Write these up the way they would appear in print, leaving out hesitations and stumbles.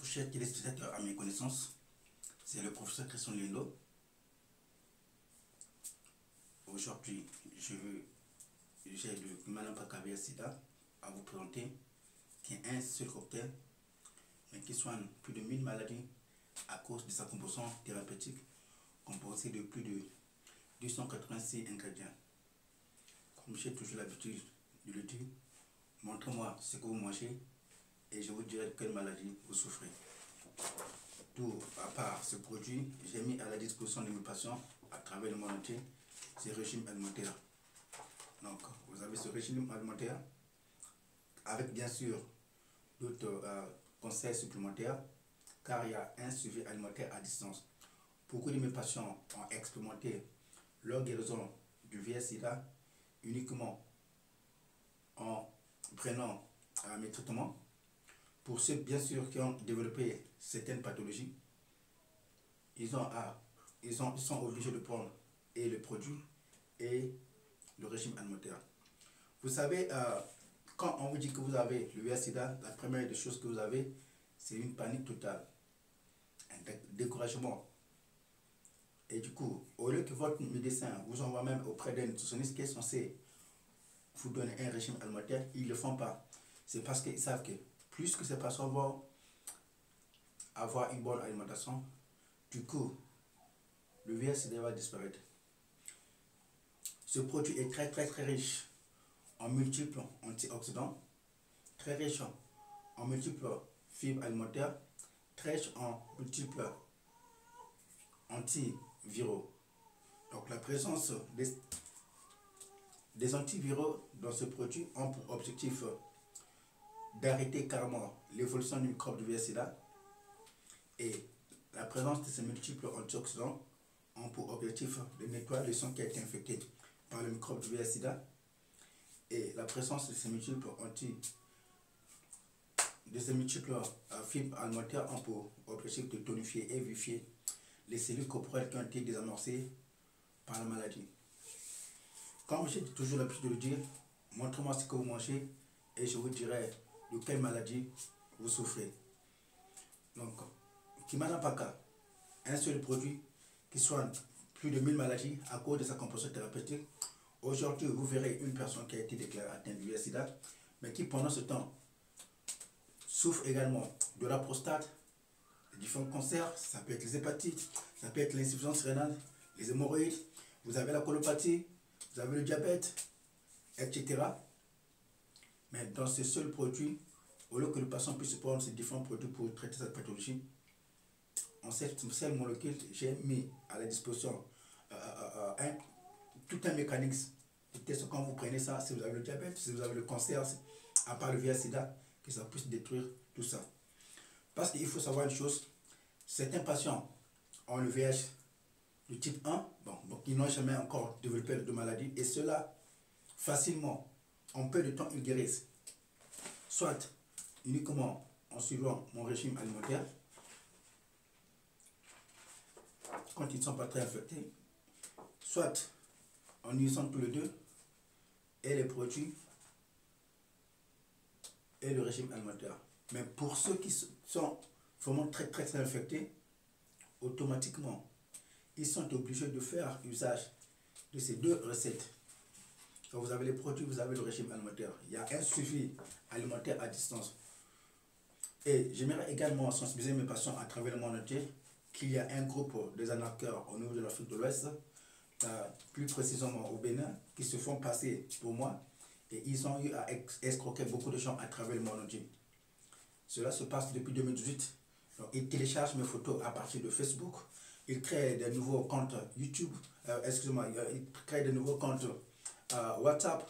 chers téléspectateurs à mes connaissances, c'est le professeur Christian Lindo. Aujourd'hui, j'ai le Malampaka sida à vous présenter, qui est un seul cocktail, mais qui soigne plus de 1000 maladies à cause de sa composition thérapeutique composée de plus de 286 ingrédients. Comme j'ai toujours l'habitude de le dire, montrez-moi ce que vous mangez et je vous dirai de quelle maladie vous souffrez. Tout à part ce produit, j'ai mis à la disposition de mes patients à travers le monde entier ces régimes alimentaires. Donc, vous avez ce régime alimentaire avec bien sûr d'autres conseils supplémentaires, car il y a un suivi alimentaire à distance. Beaucoup de mes patients ont expérimenté leur guérison du VIH-Sida uniquement en prenant mes traitements. Pour ceux bien sûr qui ont développé certaines pathologies, ils sont obligés de prendre et le produit et le régime alimentaire. Vous savez, quand on vous dit que vous avez le VIH-Sida, la première des choses que vous avez, c'est une panique totale, un découragement. Et du coup, au lieu que votre médecin vous envoie même auprès d'un nutritionniste qui est censé vous donner un régime alimentaire, ils ne le font pas. C'est parce qu'ils savent que plus que ces personnes vont avoir une bonne alimentation, du coup, le VIH-Sida va disparaître. Ce produit est très riche en multiples antioxydants, très riche en multiples fibres alimentaires, très riche en multiples antiviraux. Donc la présence des antiviraux dans ce produit ont pour objectif d'arrêter carrément l'évolution du microbe du VIH-Sida, et la présence de ces multiples antioxydants ont pour objectif de nettoyer le sang qui a été infecté par le microbe du VIH-Sida, et la présence de ces multiples fibres alimentaires ont pour objectif de tonifier et vivifier les cellules corporelles qui ont été désamorcées par la maladie. Comme j'ai toujours l'habitude de le dire, montrez-moi ce que vous mangez et je vous dirai de quelle maladie vous souffrez. Donc, Kimanampaka, un seul produit qui soigne plus de 1000 maladies à cause de sa composition thérapeutique. Aujourd'hui, vous verrez une personne qui a été déclarée atteinte du VIH-Sida, mais qui pendant ce temps souffre également de la prostate, de différents cancers, ça peut être les hépatites, ça peut être l'insuffisance rénale, les hémorroïdes, vous avez la colopathie, vous avez le diabète, etc. Mais dans ce seul produit, au lieu que le patient puisse prendre ces différents produits pour traiter cette pathologie, en cette seule molécule, j'ai mis à la disposition tout un mécanisme de test. Quand vous prenez ça, si vous avez le diabète, si vous avez le cancer, à part le VIH-Sida, que ça puisse détruire tout ça. Parce qu'il faut savoir une chose, certains patients ont le VIH de type 1, donc ils n'ont jamais encore développé de maladie, et cela, facilement, en peu de temps, ils guérissent. Soit uniquement en suivant mon régime alimentaire, quand ils ne sont pas très infectés, soit en utilisant tous les deux, et les produits, et le régime alimentaire. Mais pour ceux qui sont vraiment très infectés, automatiquement, ils sont obligés de faire usage de ces deux recettes. Quand vous avez les produits, vous avez le régime alimentaire. Il y a un suivi alimentaire à distance. Et j'aimerais également sensibiliser mes patients à travers le monde entier qu'il y a un groupe des arnaqueurs au niveau de l'Afrique de l'Ouest, plus précisément au Bénin, qui se font passer pour moi, et ils ont eu à escroquer beaucoup de gens à travers le monde entier. Cela se passe depuis 2018. Donc, ils téléchargent mes photos à partir de Facebook, ils créent des nouveaux comptes YouTube, ils créent des nouveaux comptes WhatsApp,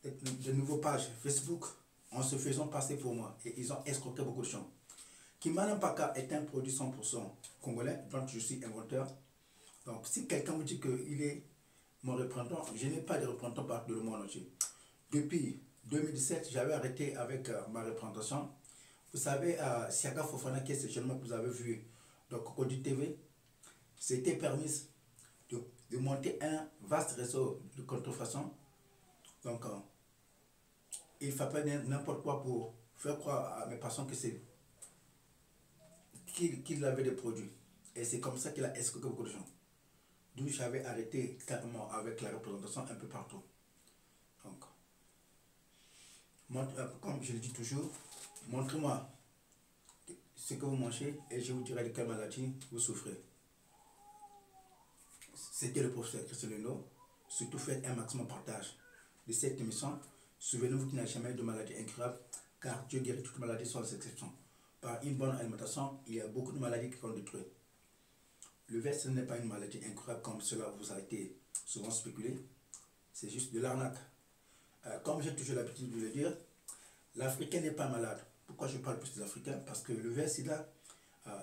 de nouveaux pages Facebook, en se faisant passer pour moi, et ils ont escroqué beaucoup de gens. Kimanampaka est un produit 100% congolais, dont je suis inventeur. Donc si quelqu'un me dit qu'il est mon représentant, je n'ai pas de représentant partout dans le monde entier. Depuis 2017, j'avais arrêté avec ma représentation. Vous savez, Siaga Fofana, qui est ce jeune homme que vous avez vu dans Cocody TV, c'était permis de monter un vaste réseau de contrefaçon. Donc, il ne faut pas n'importe quoi pour faire croire à mes patients que c'est qu'il avait des produits. Et c'est comme ça qu'il a escroqué beaucoup de gens. D'où j'avais arrêté carrément avec la représentation un peu partout. Donc, comme je le dis toujours, montrez-moi ce que vous mangez et je vous dirai de quelle maladie vous souffrez. C'était le professeur Christian Leno. Surtout faites un maximum partage de cette émission. Souvenez-vous qu'il n'y a jamais de maladie incurable, car Dieu guérit toutes les maladies sans exception. Par une bonne alimentation, il y a beaucoup de maladies qui sont détruites. Le VIH, ce n'est pas une maladie incurable comme cela vous a été souvent spéculé. C'est juste de l'arnaque. Comme j'ai toujours l'habitude de le dire, l'Africain n'est pas malade. Pourquoi je parle plus des Africains? Parce que le VIH-Sida,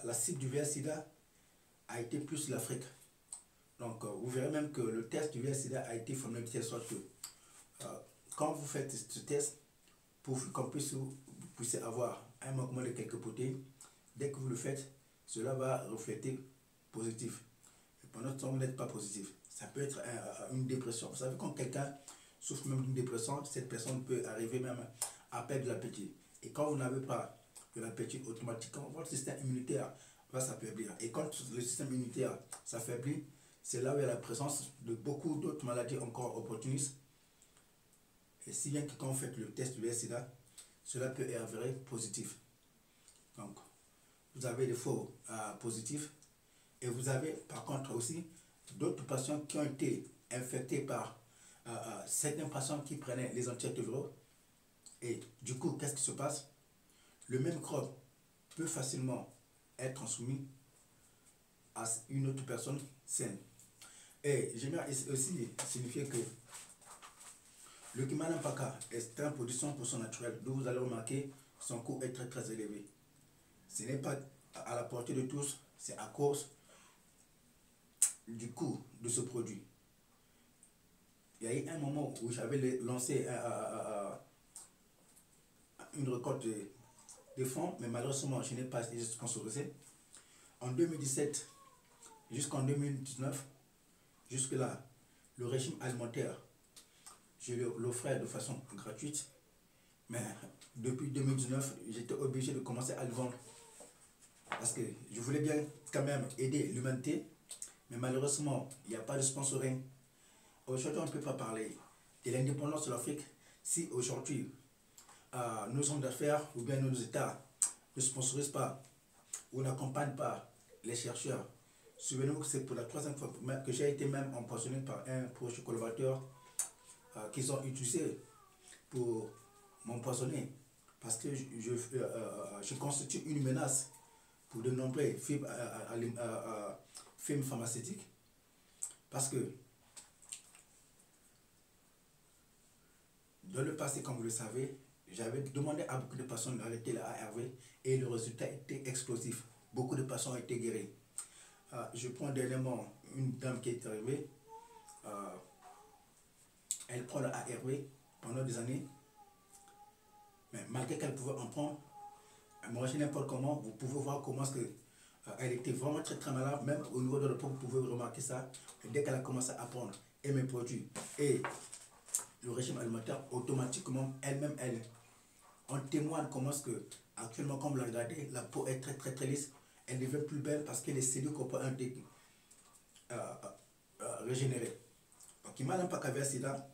la cible du VIH-Sida a été plus l'Afrique. Donc, vous verrez même que le test du VIH-Sida a été formulé de telle sorte que quand vous faites ce test, pour qu'on puisse, vous puissiez avoir un manquement de quelques protéines, dès que vous le faites, cela va refléter positif. Et pendant ce temps, vous n'êtes pas positif. Ça peut être une dépression. Vous savez, quand quelqu'un souffre même d'une dépression, cette personne peut arriver même à perdre de l'appétit. Et quand vous n'avez pas de l'appétit, automatiquement, votre système immunitaire va s'affaiblir. Et quand le système immunitaire s'affaiblit, c'est là où il y a la présence de beaucoup d'autres maladies encore opportunistes. Et si bien que quand vous faites le test du VIH-Sida, cela peut être avéré positif. Donc, vous avez des faux positifs. Et vous avez par contre aussi d'autres patients qui ont été infectés par certains patients qui prenaient les antirétroviraux. Et du coup, qu'est-ce qui se passe? Le même microbe peut facilement être transmis à une autre personne saine. Et j'aimerais aussi signifier que le Kimana Mpaka est un produit 100% naturel, d'où vous allez remarquer son coût est très très élevé. Ce n'est pas à la portée de tous, c'est à cause du coût de ce produit. Il y a eu un moment où j'avais lancé une récolte de fonds, mais malheureusement je n'ai pas été sponsorisé. En 2017 jusqu'en 2019, jusque-là, le régime alimentaire, je l'offrais de façon gratuite, mais depuis 2019, j'étais obligé de commencer à le vendre. Parce que je voulais bien quand même aider l'humanité, mais malheureusement, il n'y a pas de sponsoring. Aujourd'hui, on ne peut pas parler de l'indépendance de l'Afrique si aujourd'hui, nos hommes d'affaires ou bien nos États ne sponsorisent pas ou n'accompagnent pas les chercheurs. Souvenez-vous que c'est pour la troisième fois que j'ai été même empoisonné par un proche collaborateur qu'ils ont utilisé pour m'empoisonner. Parce que je constitue une menace pour de nombreuses firmes pharmaceutiques. Parce que dans le passé, comme vous le savez, j'avais demandé à beaucoup de personnes d'arrêter la ARV et le résultat était explosif. Beaucoup de patients ont été guéris. Je prends dernièrement une dame qui est arrivée. Elle prend la ARV pendant des années. Mais malgré qu'elle pouvait en prendre, elle mangeait n'importe comment. Vous pouvez voir comment est-ce que elle était vraiment très très malade. Même au niveau de la peau, vous pouvez remarquer ça. Et dès qu'elle a commencé à prendre mes produits et le régime alimentaire, automatiquement, elle-même, on témoigne comment est-ce que, actuellement, comme vous la regardez, la peau est très très très lisse. Elle devient plus belle parce que les cellules corporelles ont été régénérées. Donc, il m'a pas qu'à VIH-Sida,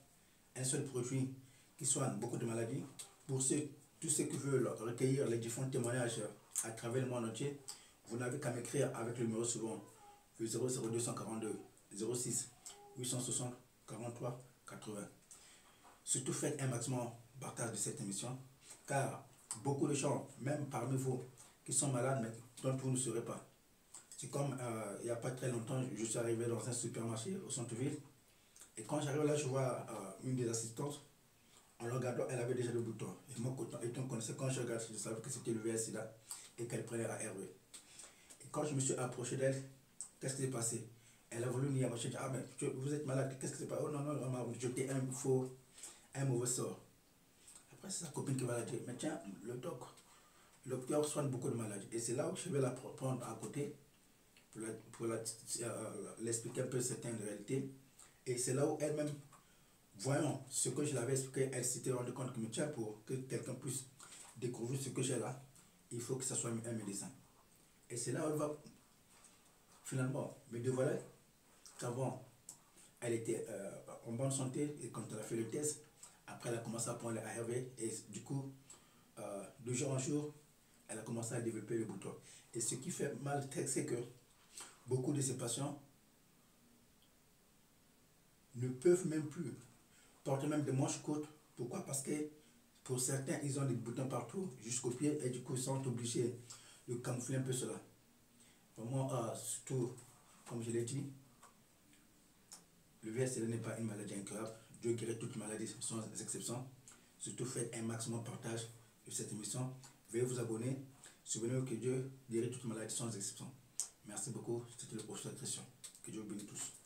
un seul produit qui soigne beaucoup de maladies. Pour tous ceux qui veulent recueillir les différents témoignages à travers le monde entier, vous n'avez qu'à m'écrire avec le numéro suivant, le 00242 06 860 43 80. Surtout faites un maximum partage de cette émission, car beaucoup de gens, même parmi vous, qui sont malades, mais dont vous ne saurez pas. C'est comme il n'y a pas très longtemps, je suis arrivé dans un supermarché au centre-ville, et quand j'arrive là, je vois une des assistantes. En le regardant, elle avait déjà le bouton. Et moi, étant connaissant, quand je regardais, je savais que c'était le VIH-Sida et qu'elle prenait la ARV. Et quand je me suis approché d'elle, qu'est-ce qui s'est passé? Elle a voulu nier. Moi, je dit, ah, mais vous êtes malade, qu'est-ce qui s'est passé? Oh non, non, on m'a jeté un mauvais sort. Après, c'est sa copine qui va la dire, mais tiens, le docteur soigne beaucoup de maladies. Et c'est là où je vais la prendre à côté pour l'expliquer un peu certaines réalités. Et c'est là où elle-même, voyons ce que je l'avais expliqué, elle s'était rendue compte que, tiens, pour que quelqu'un puisse découvrir ce que j'ai là, il faut que ce soit un médecin. Et c'est là où elle va finalement me dévoiler qu'avant, elle était en bonne santé et quand elle a fait le test, après elle a commencé à prendre les ARV et du coup, de jour en jour, elle a commencé à développer le bouton. Et ce qui fait mal, c'est que beaucoup de ces patients ne peuvent même plus porter même des manches courtes. Pourquoi? Parce que pour certains, ils ont des boutons partout, jusqu'aux pieds, et du coup, ils sont obligés de camoufler un peu cela. Vraiment, surtout, comme je l'ai dit, le VSL n'est pas une maladie incurable. Dieu guérit toutes maladies sans exception. Surtout, faites un maximum de partage de cette émission. Veuillez vous abonner. Souvenez-vous que Dieu guérit toutes maladies sans exception. Merci beaucoup. C'était le professeur Christian. Que Dieu vous bénisse tous.